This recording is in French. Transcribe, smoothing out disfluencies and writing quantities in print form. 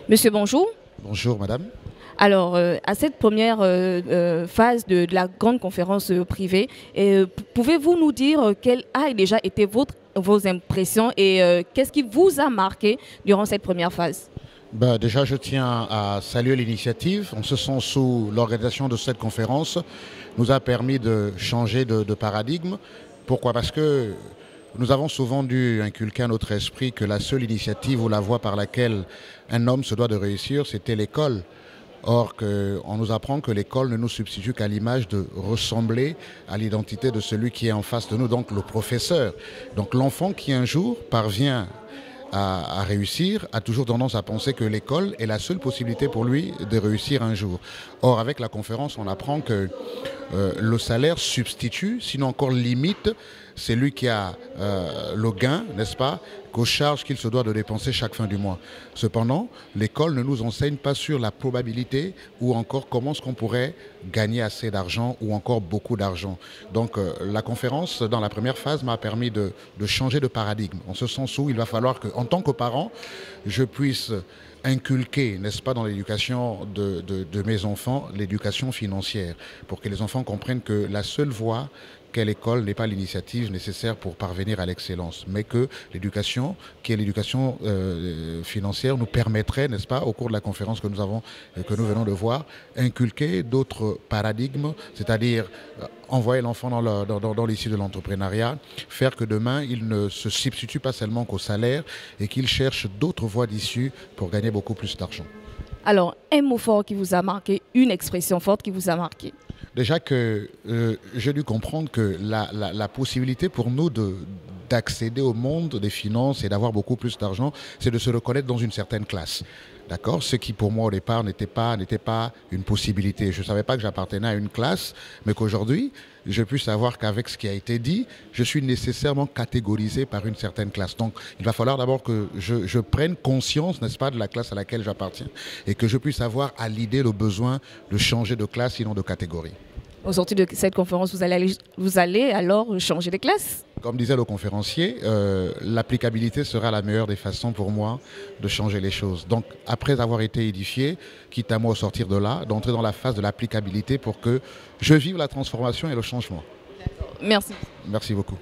Monsieur, bonjour. Bonjour madame. Alors, à cette première phase de la grande conférence privée, pouvez-vous nous dire quelles a déjà été vos impressions et qu'est-ce qui vous a marqué durant cette première phase? Déjà, je tiens à saluer l'initiative. En ce sens où l'organisation de cette conférence nous a permis de changer de paradigme. Pourquoi? Parce que nous avons souvent dû inculquer à notre esprit que la seule initiative ou la voie par laquelle un homme se doit de réussir, c'était l'école. Or, on nous apprend que l'école ne nous substitue qu'à l'image de ressembler à l'identité de celui qui est en face de nous, donc le professeur. Donc l'enfant qui un jour parvient à réussir a toujours tendance à penser que l'école est la seule possibilité pour lui de réussir un jour. Or, avec la conférence, on apprend que le salaire substitue, sinon encore limite, c'est lui qui a le gain, n'est-ce pas, qu'aux charges qu'il se doit de dépenser chaque fin du mois. Cependant, l'école ne nous enseigne pas sur la probabilité ou encore comment est-ce qu'on pourrait gagner assez d'argent ou encore beaucoup d'argent. Donc la conférence, dans la première phase, m'a permis de changer de paradigme, en ce sens où il va falloir qu'en tant que parent, je puisse inculquer, n'est-ce pas, dans l'éducation de mes enfants, l'éducation financière, pour que les enfants comprennent que la seule voie qu'est l'école n'est pas l'initiative nécessaire pour parvenir à l'excellence, mais que l'éducation, qui est l'éducation financière, nous permettrait, n'est-ce pas, au cours de la conférence que que nous venons de voir, inculquer d'autres paradigmes, c'est-à-dire envoyer l'enfant dans l'issue de l'entrepreneuriat, faire que demain, il ne se substitue pas seulement qu'au salaire et qu'il cherche d'autres voies d'issue pour gagner beaucoup plus d'argent. Alors, un mot fort qui vous a marqué, une expression forte qui vous a marqué. Déjà que j'ai dû comprendre que la possibilité pour nous d'accéder au monde des finances et d'avoir beaucoup plus d'argent, c'est de se reconnaître dans une certaine classe. D'accord? Ce qui pour moi au départ n'était pas une possibilité. Je ne savais pas que j'appartenais à une classe, mais qu'aujourd'hui, je puisse savoir qu'avec ce qui a été dit, je suis nécessairement catégorisé par une certaine classe. Donc, il va falloir d'abord que je prenne conscience, n'est-ce pas, de la classe à laquelle j'appartiens et que je puisse avoir à l'idée le besoin de changer de classe, sinon de catégorie. Au sortir de cette conférence, vous allez alors changer de classe? Comme disait le conférencier, l'applicabilité sera la meilleure des façons pour moi de changer les choses. Donc, après avoir été édifié, quitte à moi au sortir de là, d'entrer dans la phase de l'applicabilité pour que je vive la transformation et le changement. Merci. Merci beaucoup.